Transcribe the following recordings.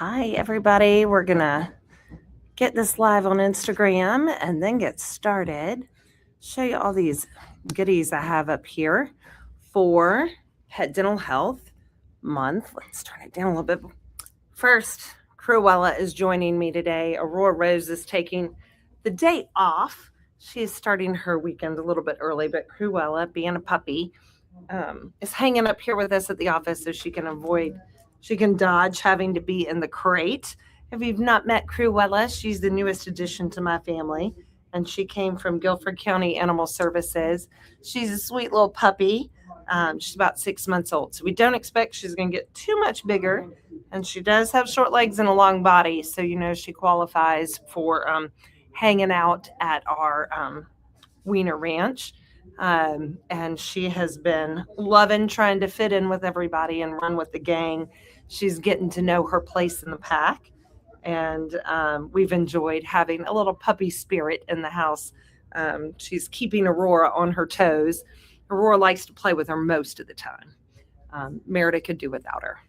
Hi, everybody. We're going to get this live on Instagram and then get started. Show you all these goodies I have up here for Pet Dental Health Month. Let's turn it down a little bit. First, Cruella is joining me today. Aurora Rose is taking the day off. She's starting her weekend a little bit early, but Cruella, being a puppy, is hanging up here with us at the office so she can dodge having to be in the crate. If you've not met Cruella, she's the newest addition to my family, and she came from Guilford County Animal Services. She's a sweet little puppy. She's about 6 months old, so we don't expect she's going to get too much bigger, and she does have short legs and a long body, so she qualifies for hanging out at our Wiener Ranch. And she has been loving trying to fit in with everybody and run with the gang. She's getting to know her place in the pack. And we've enjoyed having a little puppy spirit in the house. She's keeping Aurora on her toes. Aurora likes to play with her most of the time. Merida could do without her.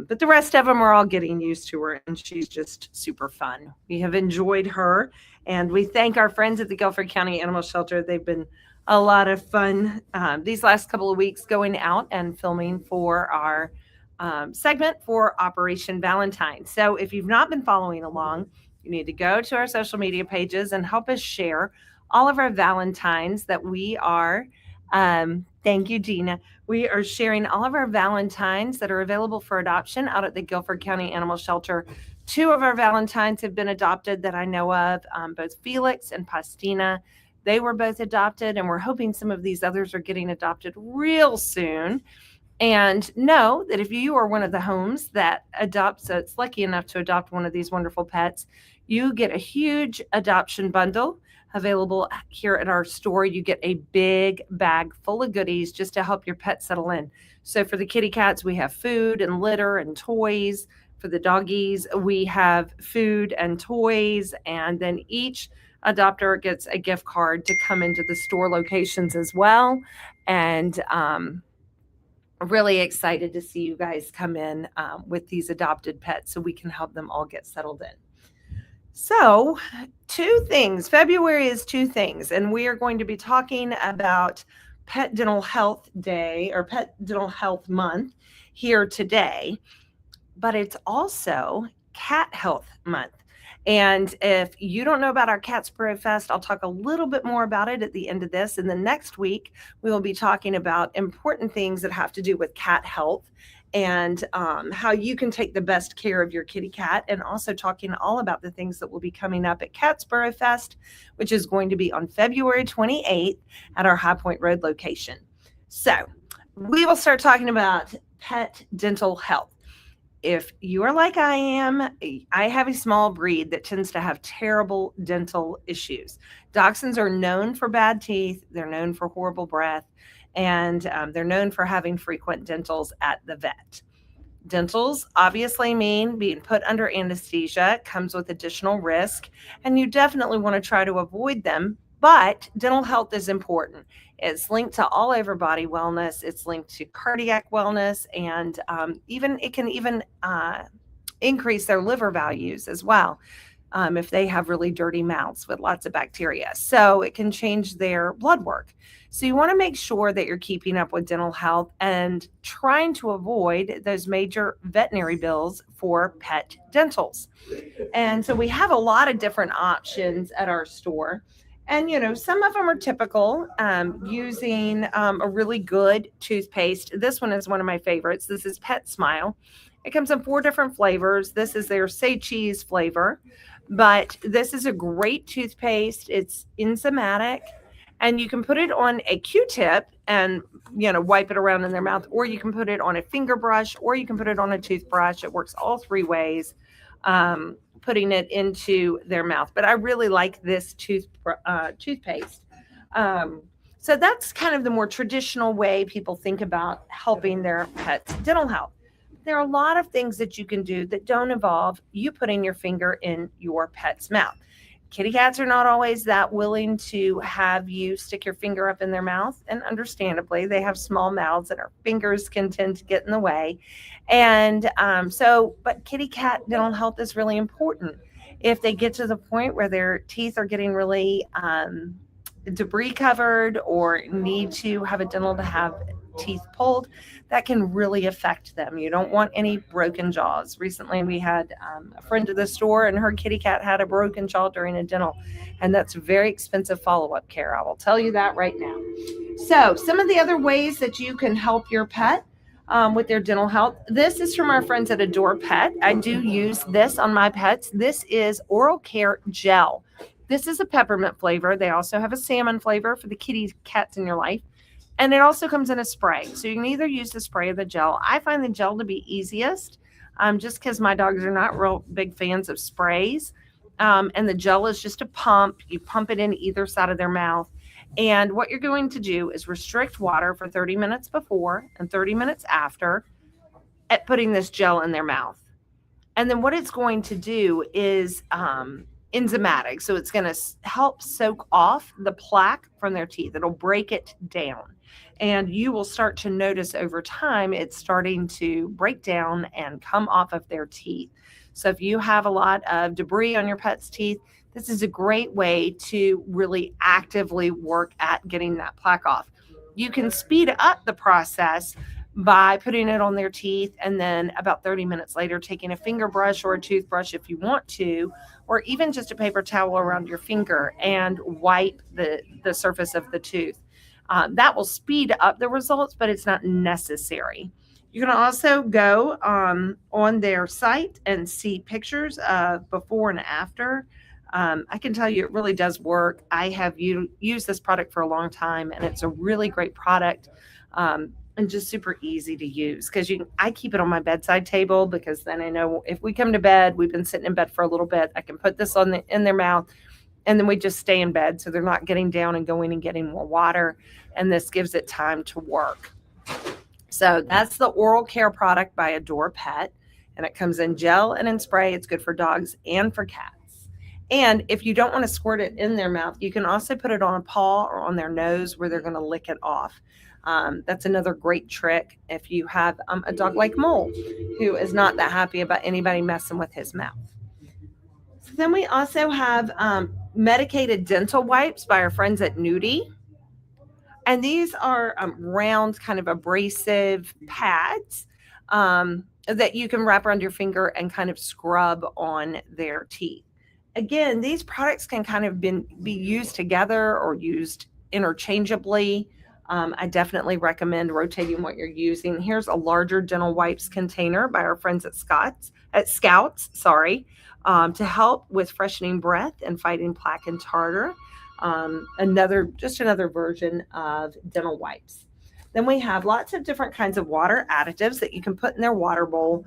But the rest of them are all getting used to her, and she's just super fun. We have enjoyed her, and we thank our friends at the Guilford County Animal Shelter. They've been a lot of fun these last couple of weeks going out and filming for our segment for Operation Valentine. So if you've not been following along, you need to go to our social media pages and help us share all of our Valentines that we are. Thank you, Gina. We are sharing all of our Valentines that are available for adoption out at the Guilford County Animal Shelter. 2 of our Valentines have been adopted that I know of, both Felix and Pastina. They were both adopted, and we're hoping some of these others are getting adopted real soon. And know that if you are one of the homes that adopts, it's lucky enough to adopt one of these wonderful pets, you get a huge adoption bundle available here at our store. You get a big bag full of goodies just to help your pet settle in. So for the kitty cats, we have food and litter and toys. For the doggies, we have food and toys, and then each adopter gets a gift card to come into the store locations as well. And really excited to see you guys come in with these adopted pets so we can help them all get settled in. So 2 things. February is 2 things, and we are going to be talking about Pet Dental Health Day or Pet Dental Health Month here today, but it's also Cat Health Month. And if you don't know about our Cat Sparrow Fest, I'll talk a little bit more about it at the end of this. And then next week, we will be talking about important things that have to do with cat health and how you can take the best care of your kitty cat, and also talking all about the things that will be coming up at Cat Sparrow Fest, which is going to be on February 28th at our High Point Road location. So we will start talking about pet dental health. If you are like I am, I have a small breed that tends to have terrible dental issues. Dachshunds are known for bad teeth. They're known for horrible breath, and they're known for having frequent dentals at the vet. Dentals obviously mean being put under anesthesia, comes with additional risk, and you definitely want to try to avoid them. But dental health is important. It's linked to all over body wellness. It's linked to cardiac wellness, and it can even increase their liver values as well if they have really dirty mouths with lots of bacteria. So it can change their blood work. So you want to make sure that you're keeping up with dental health and trying to avoid those major veterinary bills for pet dentals. And so we have a lot of different options at our store. And, some of them are typical, using a really good toothpaste. This one is one of my favorites. This is Pet Smile. It comes in 4 different flavors. This is their Say Cheese flavor, but this is a great toothpaste. It's enzymatic, and you can put it on a Q-tip and, wipe it around in their mouth, or you can put it on a finger brush, or you can put it on a toothbrush. It works all 3 ways. Putting it into their mouth. But I really like this toothpaste. So that's kind of the more traditional way people think about helping their pets' dental health. There are a lot of things that you can do that don't involve you putting your finger in your pet's mouth. Kitty cats are not always that willing to have you stick your finger up in their mouth. And understandably, they have small mouths and our fingers can tend to get in the way. And but kitty cat dental health is really important. If they get to the point where their teeth are getting really debris covered or need to have a dental to have teeth pulled, that can really affect them. You don't want any broken jaws. Recently, we had a friend at the store, and her kitty cat had a broken jaw during a dental, and that's very expensive follow-up care. I will tell you that right now. So, some of the other ways that you can help your pet with their dental health. This is from our friends at Adore Pet. I do use this on my pets. This is Oral Care Gel. This is a peppermint flavor. They also have a salmon flavor for the kitty cats in your life. And it also comes in a spray. So you can either use the spray or the gel. I find the gel to be easiest just because my dogs are not real big fans of sprays. And the gel is just a pump. You pump it in either side of their mouth. And what you're going to do is restrict water for 30 minutes before and 30 minutes after at putting this gel in their mouth. And then what it's going to do is enzymatic. So it's going to help soak off the plaque from their teeth. It'll break it down. And you will start to notice over time it's starting to break down and come off of their teeth. So if you have a lot of debris on your pet's teeth, this is a great way to really actively work at getting that plaque off. You can speed up the process by putting it on their teeth and then about 30 minutes later taking a finger brush or a toothbrush if you want to, or even just a paper towel around your finger and wipe the surface of the tooth. That will speed up the results, but it's not necessary. You can also go on their site and see pictures of before and after. I can tell you it really does work. I have used this product for a long time, and it's a really great product and just super easy to use because I keep it on my bedside table because then I know if we come to bed, we've been sitting in bed for a little bit, I can put this in their mouth, and then we just stay in bed so they're not getting down and going and getting more water, and this gives it time to work. So that's the oral care product by Adore Pet, and it comes in gel and in spray. It's good for dogs and for cats. And if you don't want to squirt it in their mouth, you can also put it on a paw or on their nose where they're going to lick it off. That's another great trick if you have a dog like Mole who is not that happy about anybody messing with his mouth. So then we also have medicated dental wipes by our friends at Nudie. And these are round, kind of abrasive pads that you can wrap around your finger and kind of scrub on their teeth. Again, these products can kind of be used together or used interchangeably. I definitely recommend rotating what you're using. Here's a larger dental wipes container by our friends at Scouts, to help with freshening breath and fighting plaque and tartar. Another version of dental wipes. Then we have lots of different kinds of water additives that you can put in their water bowl.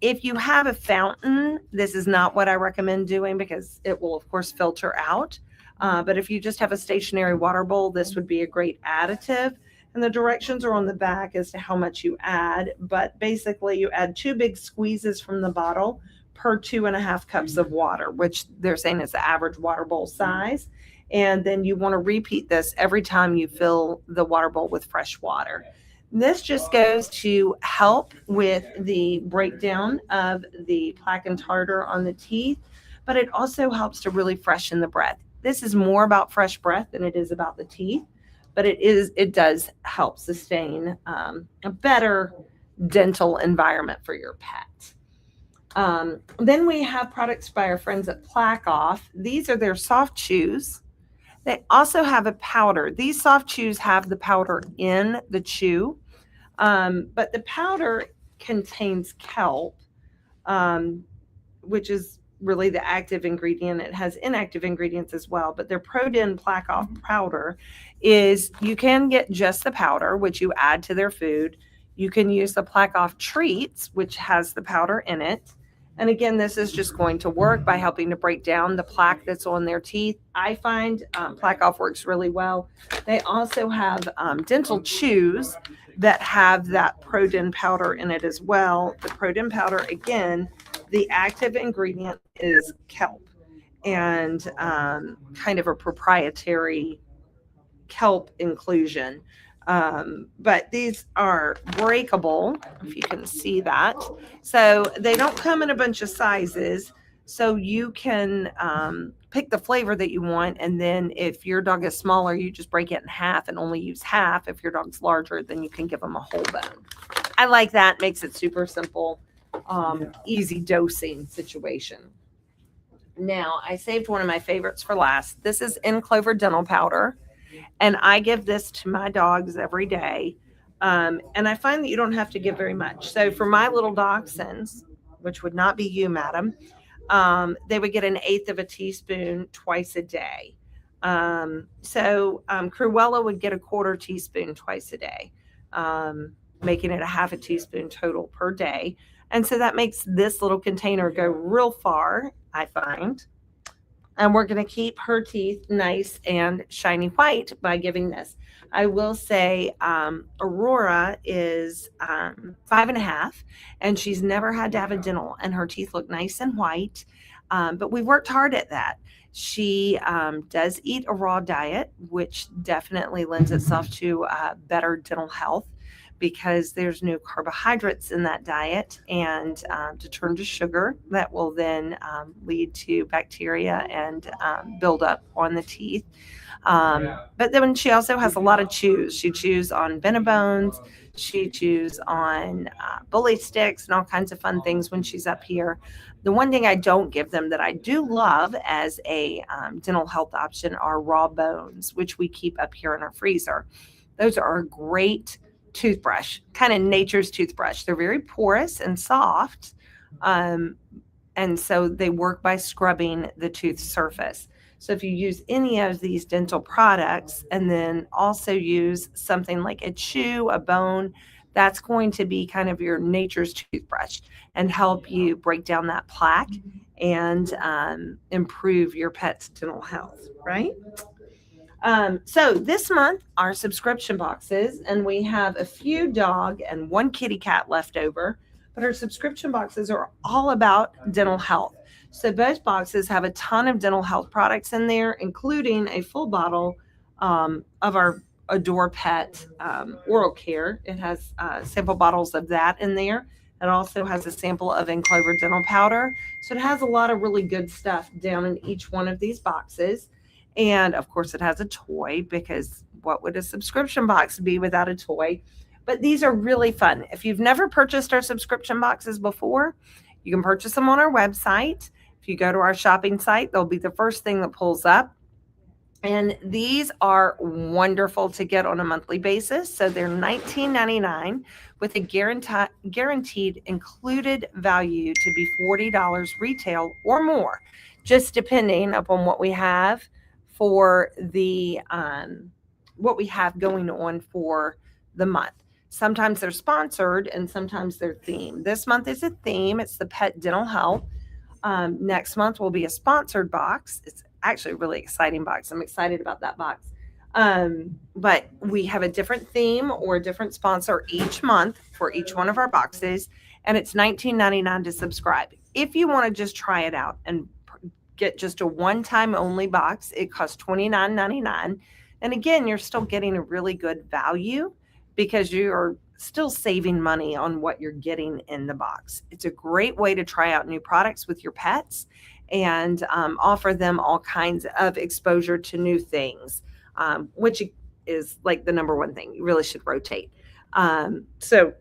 If you have a fountain, this is not what I recommend doing because it will, of course, filter out. But if you just have a stationary water bowl, this would be a great additive. And the directions are on the back as to how much you add. But basically, you add 2 big squeezes from the bottle per 2.5 cups of water, which they're saying is the average water bowl size. And then you want to repeat this every time you fill the water bowl with fresh water. This just goes to help with the breakdown of the plaque and tartar on the teeth, but it also helps to really freshen the breath. This is more about fresh breath than it is about the teeth, but it does help sustain a better dental environment for your pet. Then we have products by our friends at Plaque Off. These are their soft chews. They also have a powder. These soft chews have the powder in the chew, but the powder contains kelp, which is really the active ingredient. It has inactive ingredients as well, but their ProDen Plaque Off powder is, you can get just the powder, which you add to their food. You can use the Plaque Off treats, which has the powder in it. And again, this is just going to work by helping to break down the plaque that's on their teeth. I find Plaque Off works really well. They also have dental chews that have that ProDen powder in it as well. The ProDen powder, again, the active ingredient is kelp. and kind of a proprietary kelp inclusion. But these are breakable, if you can see that. So they don't come in a bunch of sizes. So you can pick the flavor that you want. And then if your dog is smaller, you just break it in half and only use half. If your dog's larger, then you can give them a whole bone. I like that. Makes it super simple, easy dosing situation. Now, I saved one of my favorites for last. This is In Clover Dental Powder, and I give this to my dogs every day. And I find that you don't have to give very much. So for my little dachshunds, which would not be you, madam, they would get 1/8 of a teaspoon twice a day. Cruella would get 1/4 teaspoon twice a day, making it 1/2 teaspoon total per day. And so that makes this little container go real far, I find. And we're going to keep her teeth nice and shiny white by giving this. I will say Aurora is 5.5, and she's never had to have a dental, and her teeth look nice and white. But we worked hard at that. She does eat a raw diet, which definitely lends itself to better dental health, because there's no carbohydrates in that diet, and to turn to sugar that will then lead to bacteria and build up on the teeth. But then she also has a lot of chews. She chews on Benabones. She chews on bully sticks and all kinds of fun things when she's up here. The one thing I don't give them that I do love as a dental health option are raw bones, which we keep up here in our freezer. Those are a great toothbrush, kind of nature's toothbrush. They're very porous and soft. And so they work by scrubbing the tooth surface. So if you use any of these dental products and then also use something like a chew, a bone, that's going to be kind of your nature's toothbrush and help you break down that plaque and improve your pet's dental health, right? So this month, our subscription boxes, and we have a few dog and one kitty cat left over, but our subscription boxes are all about dental health. So both boxes have a ton of dental health products in there, including a full bottle of our Adore Pet oral care. It has sample bottles of that in there. It also has a sample of In Clover Dental Powder. So it has a lot of really good stuff down in each one of these boxes. And of course, it has a toy, because what would a subscription box be without a toy? But these are really fun. If you've never purchased our subscription boxes before, you can purchase them on our website. If you go to our shopping site, they'll be the first thing that pulls up. And these are wonderful to get on a monthly basis. So they're $19.99 with a guaranteed included value to be $40 retail or more, just depending upon what we have for the what we have going on for the month. Sometimes they're sponsored and sometimes they're themed. This month is a theme. It's the pet dental health. Next month will be a sponsored box. It's actually a really exciting box. I'm excited about that box. But we have a different theme or a different sponsor each month for each one of our boxes. And it's $19.99 to subscribe. If you want to just try it out and get just a one-time only box, it costs $29.99. And again, you're still getting a really good value because you're still saving money on what you're getting in the box. It's a great way to try out new products with your pets and offer them all kinds of exposure to new things, which is like the number one thing. You really should rotate. So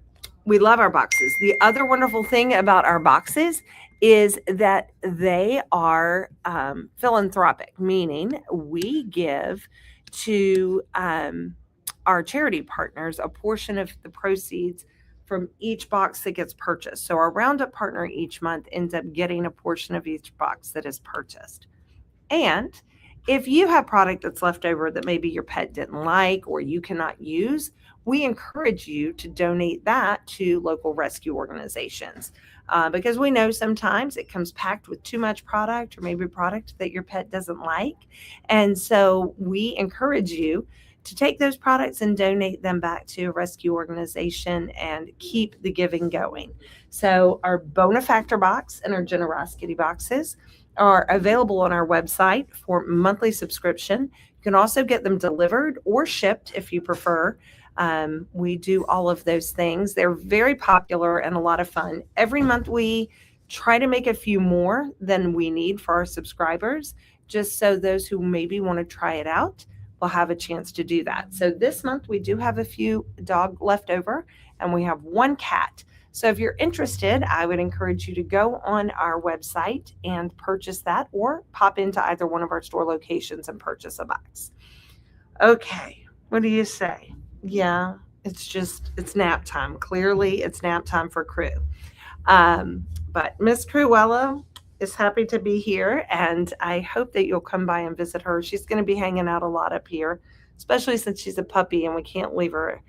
we love our boxes. The other wonderful thing about our boxes is that they are philanthropic, meaning we give to our charity partners a portion of the proceeds from each box that gets purchased. So our Roundup partner each month ends up getting a portion of each box that is purchased. And if you have product that's left over that maybe your pet didn't like or you cannot use, we encourage you to donate that to local rescue organizations. Because we know sometimes it comes packed with too much product or maybe product that your pet doesn't like. And so we encourage you to take those products and donate them back to a rescue organization and keep the giving going. So our Bonafactor box and our Generosity boxes are available on our website for monthly subscription. You can also get them delivered or shipped if you prefer. We do all of those things. They're very popular and a lot of fun. Every month we try to make a few more than we need for our subscribers, just so those who maybe want to try it out will have a chance to do that. So this month we do have a few dog left over, and we have one cat. So if you're interested, I would encourage you to go on our website and purchase that, or pop into either one of our store locations and purchase a box. Okay, what do you say? Yeah, it's nap time. Clearly, it's nap time for Crew. But Miss Cruella is happy to be here, and I hope that you'll come by and visit her. She's going to be hanging out a lot up here, especially since she's a puppy and we can't leave her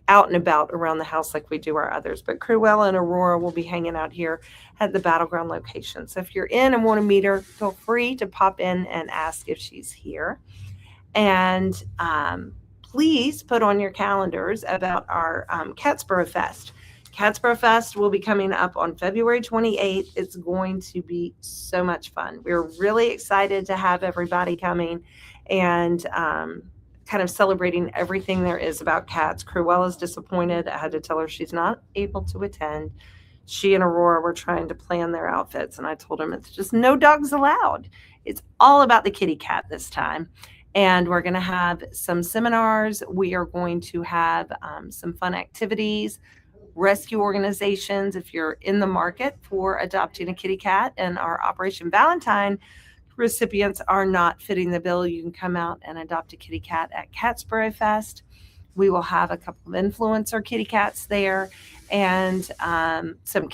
out and about around the house like we do our others. But Cruella and Aurora will be hanging out here at the Battleground location. So if you're in and want to meet her, feel free to pop in and ask if she's here. And please put on your calendars about our Catsboro Fest. Catsboro Fest will be coming up on February 28th. It's going to be so much fun. We're really excited to have everybody coming and kind of celebrating everything there is about cats. Cruella's disappointed. I had to tell her she's not able to attend. She and Aurora were trying to plan their outfits, and I told them it's just no dogs allowed. It's all about the kitty cat this time. And we're going to have some seminars. We are going to have some fun activities, rescue organizations. If you're in the market for adopting a kitty cat and our Operation Valentine recipients are not fitting the bill, you can come out and adopt a kitty cat at Catsboro Fest. We will have a couple of influencer kitty cats there, and some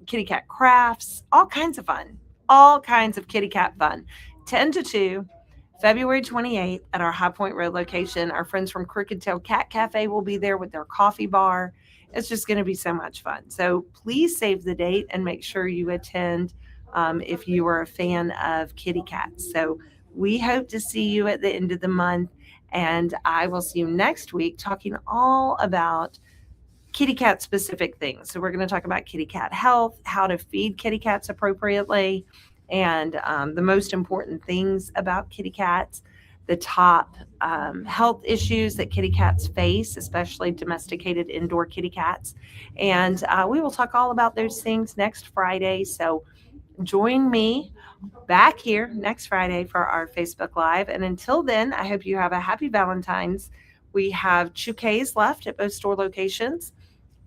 kitty cat crafts, all kinds of fun, all kinds of kitty cat fun. 10 to 2, February 28th at our High Point Road location. Our friends from Crooked Tail Cat Cafe will be there with their coffee bar. It's just going to be so much fun. So please save the date and make sure you attend if you are a fan of kitty cats. So we hope to see you at the end of the month, and I will see you next week talking all about kitty cat specific things. So we're going to talk about kitty cat health, how to feed kitty cats appropriately, and the most important things about kitty cats, the top health issues that kitty cats face, especially domesticated indoor kitty cats. And we will talk all about those things next Friday. So join me back here next Friday for our Facebook Live. And until then, I hope you have a happy Valentine's. We have chouquets left at both store locations.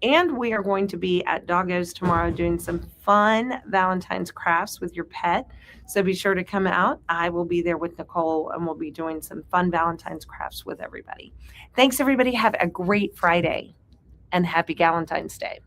And we are going to be at Doggo's tomorrow doing some fun Valentine's crafts with your pet. So be sure to come out. I will be there with Nicole, and we'll be doing some fun Valentine's crafts with everybody. Thanks, everybody. Have a great Friday, and happy Valentine's Day.